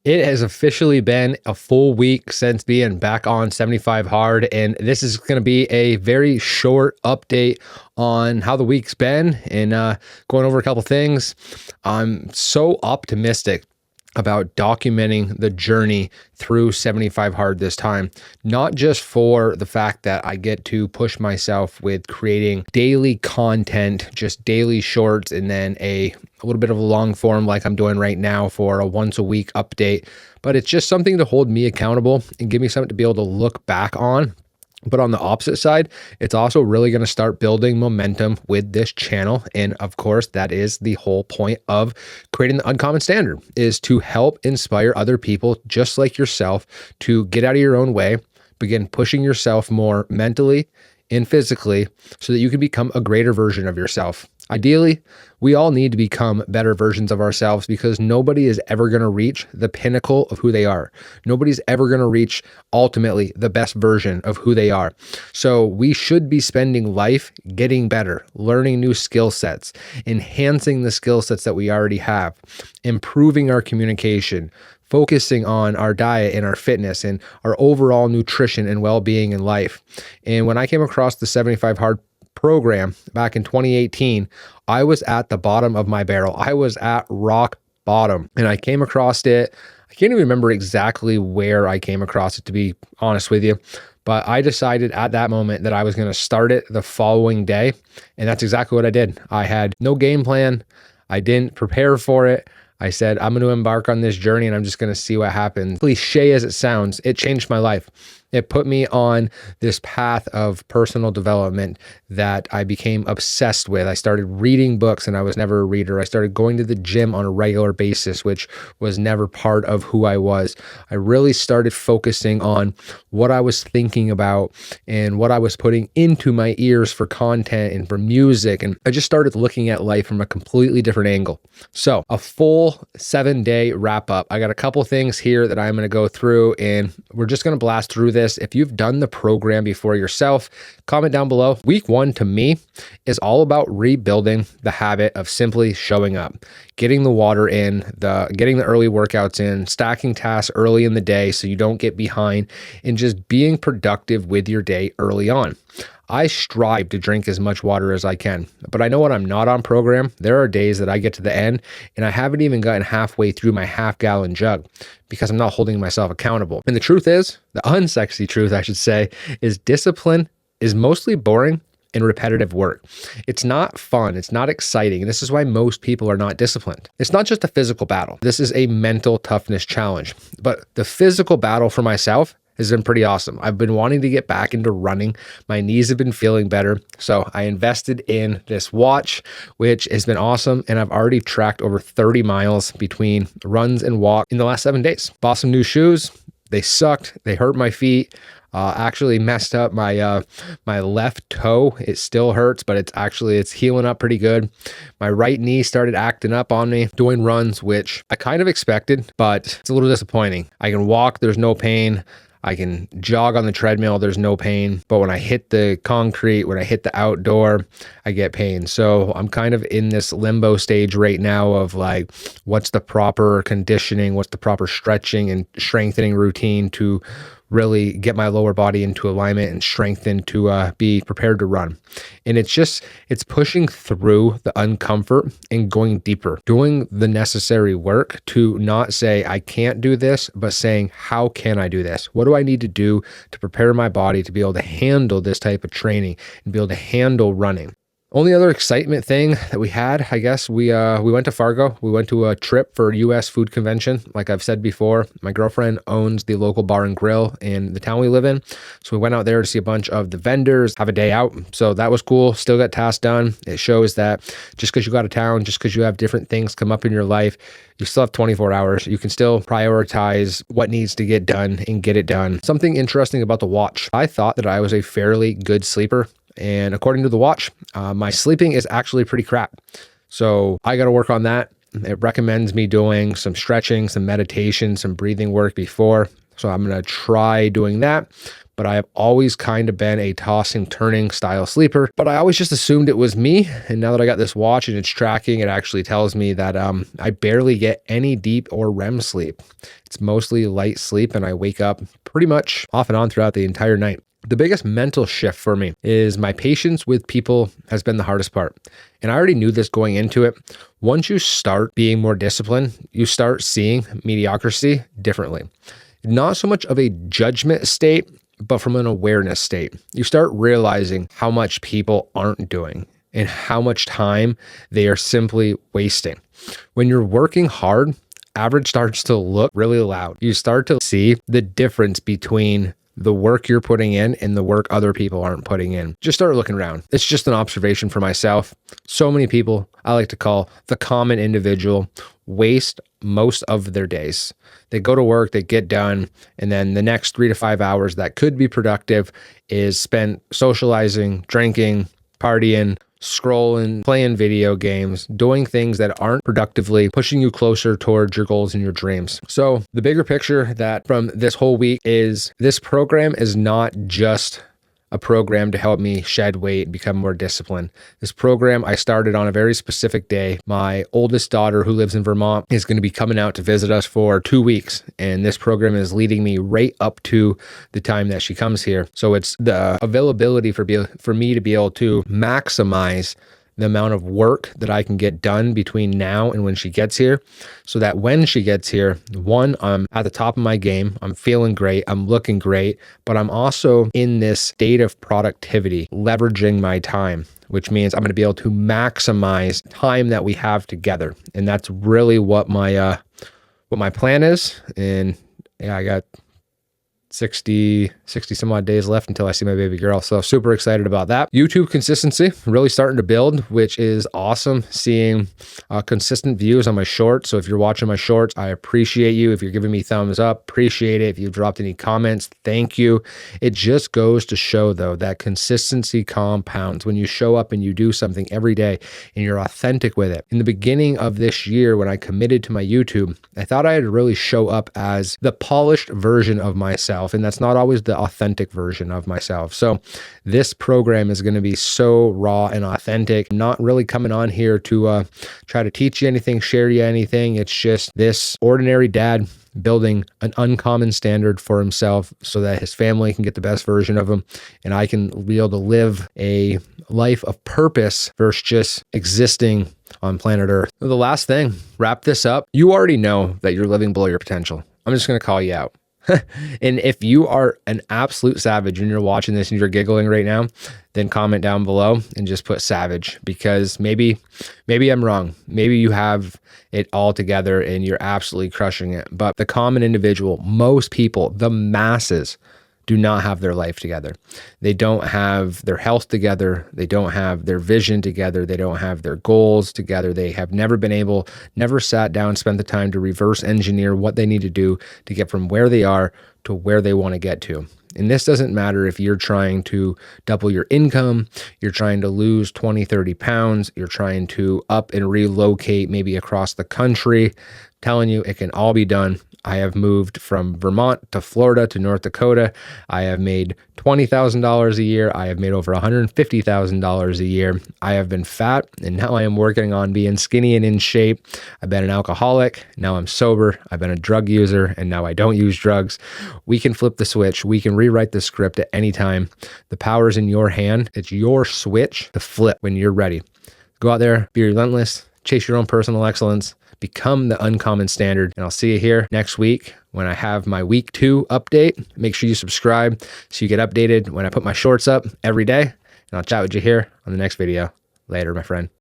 It has officially been a full week since being back on 75 hard, and this is going to be a very short update on how the week's been and going over a couple things. I'm so optimistic about documenting the journey through 75 hard this time, not just for the fact that I get to push myself with creating daily content, just daily shorts, and then a little bit of a long form like I'm doing right now for a once a week update, but it's just something to hold me accountable and give me something to be able to look back on. But on the opposite side, it's also really going to start building momentum with this channel. And of course, that is the whole point of creating the Uncommon Standard, is to help inspire other people just like yourself to get out of your own way, begin pushing yourself more mentally and physically so that you can become a greater version of yourself. Ideally, we all need to become better versions of ourselves because nobody is ever going to reach the pinnacle of who they are. Nobody's ever going to reach ultimately the best version of who they are. So we should be spending life getting better, learning new skill sets, enhancing the skill sets that we already have, improving our communication, focusing on our diet and our fitness and our overall nutrition and well-being in life. And when I came across the 75 Hard program back in 2018, I was at the bottom of my barrel. I was at rock bottom, and I came across it. I can't even remember exactly where I came across it, to be honest with you, but I decided at that moment that I was going to start it the following day. And that's exactly what I did. I had no game plan. I didn't prepare for it. I said, I'm going to embark on this journey and I'm just going to see what happens. Cliche as it sounds, it changed my life. It put me on this path of personal development that I became obsessed with. I started reading books, and I was never a reader. I started going to the gym on a regular basis, which was never part of who I was. I really started focusing on what I was thinking about and what I was putting into my ears for content and for music. And I just started looking at life from a completely different angle. So a full 7-day wrap up. I got a couple things here that I'm going to go through, and we're just going to blast through this. If you've done the program before yourself, comment down below. Week 1 to me is all about rebuilding the habit of simply showing up, getting the water in, getting the early workouts in, stacking tasks early in the day so you don't get behind, and just being productive with your day early on. I strive to drink as much water as I can, but I know when I'm not on program, there are days that I get to the end and I haven't even gotten halfway through my half-gallon jug because I'm not holding myself accountable. And the truth is, the unsexy truth, I should say, is discipline is mostly boring and repetitive work. It's not fun. It's not exciting. And this is why most people are not disciplined. It's not just a physical battle. This is a mental toughness challenge. But the physical battle for myself has been pretty awesome. I've been wanting to get back into running. My knees have been feeling better. So I invested in this watch, which has been awesome. And I've already tracked over 30 miles between runs and walk in the last 7 days. Bought some new shoes. They sucked. They hurt my feet. Actually messed up my my left toe. It still hurts, but it's healing up pretty good. My right knee started acting up on me doing runs, which I kind of expected, but it's a little disappointing. I can walk, there's no pain. I can jog on the treadmill, there's no pain. But when I hit the concrete, when I hit the outdoor, I get pain. So I'm kind of in this limbo stage right now of like, what's the proper conditioning? What's the proper stretching and strengthening routine to really get my lower body into alignment and strengthen to be prepared to run. And it's pushing through the uncomfort and going deeper, doing the necessary work to not say, I can't do this, but saying, how can I do this? What do I need to do to prepare my body to be able to handle this type of training and be able to handle running? Only other excitement thing that we had, I guess, we went to Fargo. We went to a trip for U.S. food convention. Like I've said before, my girlfriend owns the local bar and grill in the town we live in. So we went out there to see a bunch of the vendors, have a day out. So that was cool. Still got tasks done. It shows that just because you go out of town, just because you have different things come up in your life, you still have 24 hours. You can still prioritize what needs to get done and get it done. Something interesting about the watch. I thought that I was a fairly good sleeper. And according to the watch, my sleeping is actually pretty crap. So I got to work on that. It recommends me doing some stretching, some meditation, some breathing work before. So I'm going to try doing that. but I have always kind of been a tossing, turning style sleeper, but I always just assumed it was me. And now that I got this watch and it's tracking, it actually tells me that I barely get any deep or REM sleep. It's mostly light sleep, and I wake up pretty much off and on throughout the entire night. The biggest mental shift for me is my patience with people has been the hardest part. And I already knew this going into it. Once you start being more disciplined, you start seeing mediocrity differently. Not so much of a judgment state, but from an awareness state. You start realizing how much people aren't doing and how much time they are simply wasting. When you're working hard, average starts to look really loud. You start to see the difference between the work you're putting in and the work other people aren't putting in. Just start looking around. It's just an observation for myself. So many people I like to call the common individual waste most of their days. They go to work, they get done, and then the next 3 to 5 hours that could be productive is spent socializing, drinking, partying, scrolling, playing video games, doing things that aren't productively pushing you closer towards your goals and your dreams. So the bigger picture that from this whole week is this program is not just a program to help me shed weight and become more disciplined. This program I started on a very specific day. My oldest daughter, who lives in Vermont, is going to be coming out to visit us for 2 weeks. And this program is leading me right up to the time that she comes here. So it's the availability for me to be able to maximize the amount of work that I can get done between now and when she gets here, so that when she gets here, one, I'm at the top of my game, I'm feeling great, I'm looking great, but I'm also in this state of productivity, leveraging my time, which means I'm going to be able to maximize time that we have together. And that's really what my plan is. And yeah, I got 60 some odd days left until I see my baby girl. So super excited about that. YouTube consistency really starting to build, which is awesome. Seeing consistent views on my shorts. So if you're watching my shorts, I appreciate you. If you're giving me thumbs up, appreciate it. If you've dropped any comments, thank you. It just goes to show though that consistency compounds. When you show up and you do something every day and you're authentic with it. In the beginning of this year, when I committed to my YouTube, I thought I had to really show up as the polished version of myself. And that's not always the authentic version of myself. So this program is going to be so raw and authentic. I'm not really coming on here to try to teach you anything, share you anything. It's just this ordinary dad building an uncommon standard for himself so that his family can get the best version of him. And I can be able to live a life of purpose versus just existing on planet Earth. The last thing, wrap this up. You already know that you're living below your potential. I'm just going to call you out. And if you are an absolute savage and you're watching this and you're giggling right now, then comment down below and just put savage, because maybe I'm wrong. Maybe you have it all together and you're absolutely crushing it. But the common individual, most people, the masses, do not have their life together. They don't have their health together. They don't have their vision together. They don't have their goals together. They have never sat down, spent the time to reverse engineer what they need to do to get from where they are to where they want to get to. And this doesn't matter if you're trying to double your income, you're trying to lose 20, 30 pounds, you're trying to up and relocate maybe across the country. I'm telling you, it can all be done. I have moved from Vermont to Florida to North Dakota. I have made $20,000 a year. I have made over $150,000 a year. I have been fat, and now I am working on being skinny and in shape. I've been an alcoholic. Now I'm sober. I've been a drug user, and now I don't use drugs. We can flip the switch. We can rewrite the script at any time. The power is in your hand. It's your switch to flip when you're ready. Go out there, be relentless, chase your own personal excellence, become the uncommon standard. And I'll see you here next week when I have my week 2 update. Make sure you subscribe so you get updated when I put my shorts up every day. And I'll chat with you here on the next video. Later, my friend.